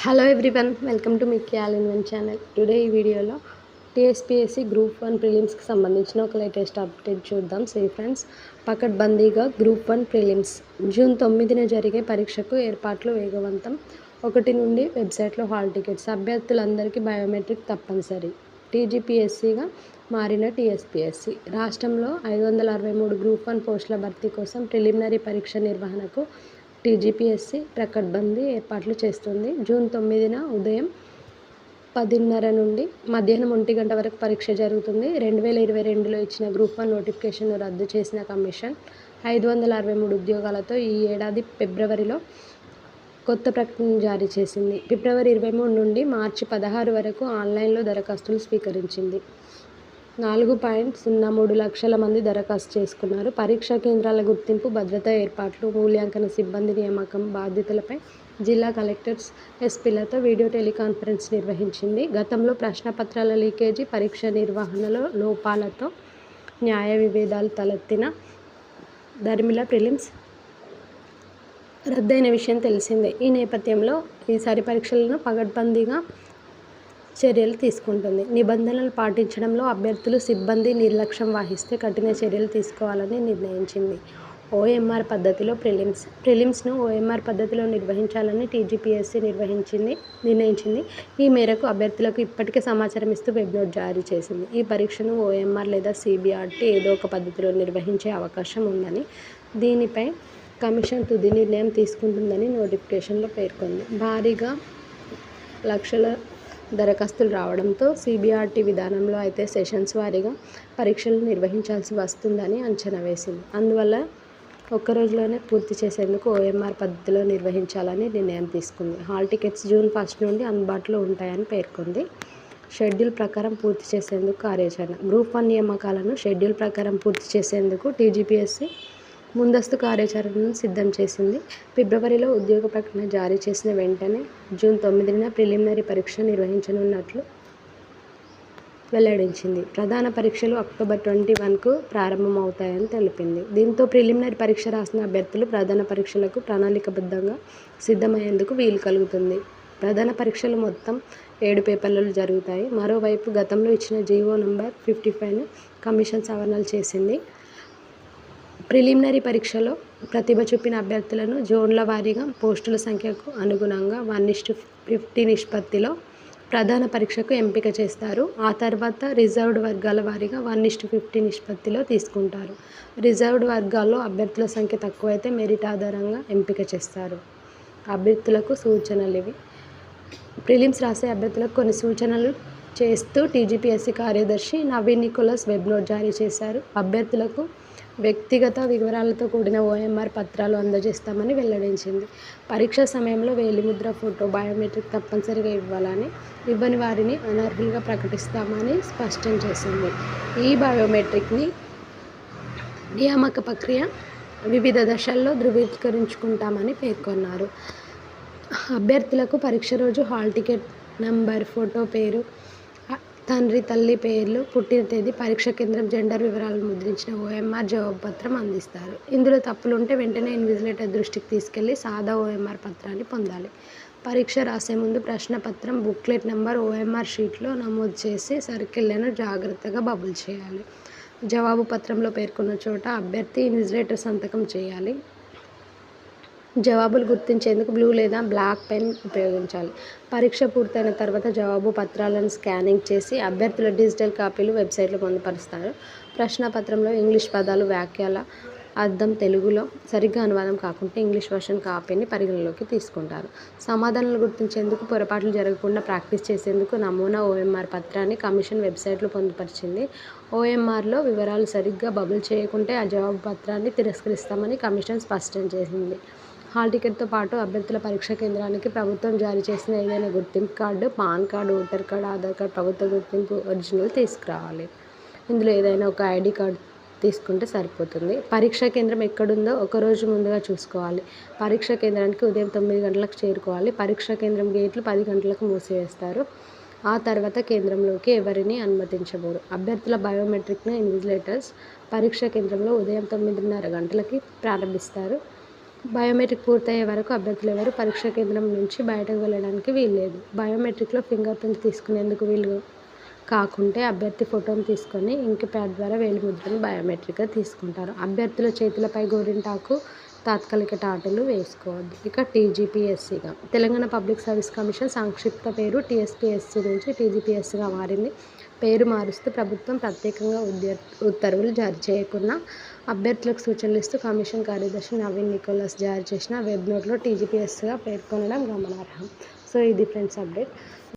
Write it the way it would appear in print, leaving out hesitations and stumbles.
Hello everyone, welcome to Mickey all in one channel. Today ఈ వీడియోలో TSPSC group 1 ప్రిలిమ్స్కి సంబంధించిన ఒక లేటెస్ట్ అప్డేట్ చూద్దాం. ఫ్రెండ్స్, పకడ్బందీగా గ్రూప్ 1 ప్రిలిమ్స్ జూన్ 9న జరిగే పరీక్షకు ఏర్పాట్లు వేగవంతం. 1 నుండి వెబ్సైట్లో హాల్ టికెట్స్. అభ్యర్థులందరికీ బయోమెట్రిక్ తప్పనిసరి. టీజీపీఎస్సీగా మారిన టీఎస్పీఎస్సీ. రాష్ట్రంలో 563 గ్రూప్ 1 పోస్టుల భర్తీ కోసం ప్రిలిమినరీ పరీక్ష నిర్వహణకు టీజీపీఎస్సీ పకడ్బందీ ఏర్పాట్లు చేస్తుంది. జూన్ 9న ఉదయం 10:30 నుండి మధ్యాహ్నం 1 గంట వరకు పరీక్ష జరుగుతుంది. 2022లో ఇచ్చిన గ్రూప్ 1 నోటిఫికేషన్ను రద్దు చేసిన కమిషన్ 563 ఉద్యోగాలతో ఈ ఏడాది ఫిబ్రవరిలో కొత్త ప్రకటన జారీ చేసింది. ఫిబ్రవరి 23 నుండి మార్చి 16 వరకు ఆన్లైన్లో దరఖాస్తులు స్వీకరించింది. 4.03 లక్షల మంది దరఖాస్తు చేసుకున్నారు. పరీక్షా కేంద్రాల గుర్తింపు, భద్రతా ఏర్పాట్లు, మూల్యాంకన సిబ్బంది నియామకం బాధ్యతలపై జిల్లా కలెక్టర్స్, ఎస్పీలతో వీడియో టెలికాన్ఫరెన్స్ నిర్వహించింది. గతంలో ప్రశ్నపత్రాల లీకేజీ, పరీక్ష నిర్వహణలో లోపాలతో న్యాయ విభేదాలు తలెత్తిన దరిమిలా ప్రిలిమ్స్ రద్దయిన విషయం తెలిసిందే. ఈ నేపథ్యంలో ఈసారి పరీక్షలను పకడ్బందీగా చర్యలు తీసుకుంటుంది. నిబంధనలు పాటించడంలో అభ్యర్థులు, సిబ్బంది నిర్లక్ష్యం వహిస్తే కఠిన చర్యలు తీసుకోవాలని నిర్ణయించింది. ఓఎంఆర్ పద్ధతిలో ప్రిలిమ్స్ను ఓఎంఆర్ పద్ధతిలో నిర్వహించాలని టీజీపీఎస్సీ నిర్ణయించింది. ఈ మేరకు అభ్యర్థులకు ఇప్పటికే సమాచారం ఇస్తూ వెబ్ నోట్ జారీ చేసింది. ఈ పరీక్షను ఓఎంఆర్ లేదా సీబీఆర్టీ ఏదో ఒక పద్ధతిలో నిర్వహించే అవకాశం ఉందని, దీనిపై కమిషన్ తుది నిర్ణయం తీసుకుంటుందని నోటిఫికేషన్లో పేర్కొంది. భారీగా లక్షల దరఖాస్తులు రావడంతో సీబీఆర్టీ విధానంలో అయితే సెషన్స్ వారీగా పరీక్షలు నిర్వహించాల్సి వస్తుందని అంచనా వేసింది. అందువల్ల ఒక్క రోజులోనే పూర్తి చేసేందుకు ఓఎంఆర్ పద్ధతిలో నిర్వహించాలని నిర్ణయం తీసుకుంది. హాల్ టికెట్స్ జూన్ 1 నుండి అందుబాటులో ఉంటాయని పేర్కొంది. షెడ్యూల్ ప్రకారం పూర్తి చేసేందుకు కార్యాచరణ. గ్రూప్ 1 నియామకాలను షెడ్యూల్ ప్రకారం పూర్తి చేసేందుకు టీజీపీఎస్సీ ముందస్తు కార్యాచరణను సిద్ధం చేసింది. ఫిబ్రవరిలో ఉద్యోగ ప్రకటన జారీ చేసిన వెంటనే జూన్ 9న ప్రిలిమినరీ పరీక్ష నిర్వహించనున్నట్లు వెల్లడించింది. ప్రధాన పరీక్షలు అక్టోబర్ 21కు ప్రారంభమవుతాయని తెలిపింది. దీంతో ప్రిలిమినరీ పరీక్ష రాసిన అభ్యర్థులు ప్రధాన పరీక్షలకు ప్రణాళికాబద్ధంగా సిద్ధమయ్యేందుకు వీలు కలుగుతుంది. ప్రధాన పరీక్షలు మొత్తం 7 పేపర్లలో జరుగుతాయి. మరోవైపు గతంలో ఇచ్చిన జీవో నంబర్ 55ను కమిషన్ సవరణలు చేసింది. ప్రిలిమినరీ పరీక్షలో ప్రతిభ చూపిన అభ్యర్థులను జోన్ల వారీగా పోస్టుల సంఖ్యకు అనుగుణంగా 1:50 నిష్పత్తిలో ప్రధాన పరీక్షకు ఎంపిక చేస్తారు. ఆ తర్వాత రిజర్వ్డ్ వర్గాల వారీగా 1:50 నిష్పత్తిలో తీసుకుంటారు. రిజర్వ్డ్ వర్గాల్లో అభ్యర్థుల సంఖ్య తక్కువైతే మెరిట్ ఆధారంగా ఎంపిక చేస్తారు. అభ్యర్థులకు సూచనలివి. ప్రిలిమ్స్ రాసే అభ్యర్థులకు కొన్ని సూచనలు చేస్తూ టీజీపీఎస్సీ కార్యదర్శి నవీన్ నికోలస్ వెబ్ నోట్ జారీ చేశారు. అభ్యర్థులకు వ్యక్తిగత వివరాలతో కూడిన ఓఎంఆర్ పత్రాలు అందజేస్తామని వెల్లడించింది. పరీక్ష సమయంలో వేలిముద్ర, ఫోటో, బయోమెట్రిక్ తప్పనిసరిగా ఇవ్వాలని, ఇవ్వని వారిని అనర్హులుగా ప్రకటిస్తామని స్పష్టం చేసింది. ఈ బయోమెట్రిక్ని నియామక ప్రక్రియ వివిధ దశల్లో ధృవీకరించుకుంటామని పేర్కొన్నారు. అభ్యర్థులకు పరీక్ష రోజు హాల్ టికెట్ నంబర్, ఫోటో, పేరు, తండ్రి తల్లి పేర్లు, పుట్టిన తేదీ, పరీక్ష కేంద్రం, జెండర్ వివరాలు ముద్రించిన ఓఎంఆర్ జవాబు పత్రం అందిస్తారు. ఇందులో తప్పులుంటే వెంటనే ఇన్విజిలేటర్ దృష్టికి తీసుకెళ్లి సాదా ఓఎంఆర్ పత్రాన్ని పొందాలి. పరీక్ష రాసే ముందు ప్రశ్నపత్రం, బుక్లెట్ నంబర్ ఓఎంఆర్ షీట్లో నమోదు చేసి సర్కిళ్లను జాగ్రత్తగా బబుల్ చేయాలి. జవాబు పత్రంలో పేర్కొన్న చోట అభ్యర్థి ఇన్విజిలేటర్ సంతకం చేయాలి. జవాబులు గుర్తించేందుకు బ్లూ లేదా బ్లాక్ పెన్ ఉపయోగించాలి. పరీక్ష పూర్తయిన తర్వాత జవాబు పత్రాలను స్కానింగ్ చేసి అభ్యర్థుల డిజిటల్ కాపీలు వెబ్సైట్లో పొందుపరుస్తారు. ప్రశ్నపత్రంలో ఇంగ్లీష్ పదాలు, వాక్యాల అర్థం తెలుగులో సరిగ్గా అనువాదం కాకుంటే ఇంగ్లీష్ వర్షన్ కాపీని పరిగణలోకి తీసుకుంటారు. సమాధానాలు గుర్తించేందుకు, పొరపాట్లు జరగకుండా ప్రాక్టీస్ చేసేందుకు నమూనా ఓఎంఆర్ పత్రాన్ని కమిషన్ వెబ్సైట్లో పొందుపరిచింది. ఓఎంఆర్లో వివరాలు సరిగ్గా బబుల్ చేయకుంటే ఆ జవాబు పత్రాన్ని తిరస్కరిస్తామని కమిషన్ స్పష్టం చేసింది. హాల్ టికెట్తో పాటు అభ్యర్థుల పరీక్షా కేంద్రానికి ప్రభుత్వం జారీ చేసిన ఏదైనా గుర్తింపు card, pan card, voter card, Aadhaar card, ప్రభుత్వ గుర్తింపు ఒరిజినల్ తీసుకురావాలి. ఇందులో ఏదైనా ఒక ఐడి కార్డు తీసుకుంటే సరిపోతుంది. పరీక్షా కేంద్రం ఎక్కడుందో ఒకరోజు ముందుగా చూసుకోవాలి. పరీక్షా కేంద్రానికి ఉదయం 9 గంటలకు చేరుకోవాలి. పరీక్షా కేంద్రం గేట్లు 10 గంటలకు మూసివేస్తారు. ఆ తర్వాత కేంద్రంలోకి ఎవరిని అనుమతించబోరు. అభ్యర్థుల బయోమెట్రిక్ను ఇన్విజిలేటర్స్ పరీక్షా కేంద్రంలో ఉదయం 9:30 గంటలకి ప్రారంభిస్తారు. బయోమెట్రిక్ పూర్తయ్యే వరకు అభ్యర్థులు ఎవరు పరీక్షా కేంద్రం నుంచి బయటకు వెళ్ళడానికి వీల్లేదు. బయోమెట్రిక్లో ఫింగర్ ప్రింట్ తీసుకునేందుకు వీలు కాకుంటే అభ్యర్థి ఫోటోను తీసుకొని ఇంక్ ప్యాడ్ ద్వారా వేలిముద్రను బయోమెట్రిక్గా తీసుకుంటారు. అభ్యర్థుల చేతులపై గోరింటాకు తాత్కాలిక టాటూలు వేసుకోవద్దు. ఇక టీజీపీఎస్సీగా తెలంగాణ పబ్లిక్ సర్వీస్ కమిషన్ సంక్షిప్త పేరు టీఎస్పీఎస్సీ నుంచి టీజీపీఎస్సీగా మారింది. పేరు మారుస్తూ ప్రభుత్వం ప్రత్యేకంగా ఉత్తర్వులు జారీ చేయకున్నా అభ్యర్థులకు సూచనలు ఇస్తూ కమిషన్ కార్యదర్శి నవీన్ నికోలస్ జారీ చేసిన వెబ్ నోట్లో టీజీపీఎస్సీగా పేర్కొనడం గమనార్హం. సో ఇది ఫ్రెండ్స్ అప్డేట్.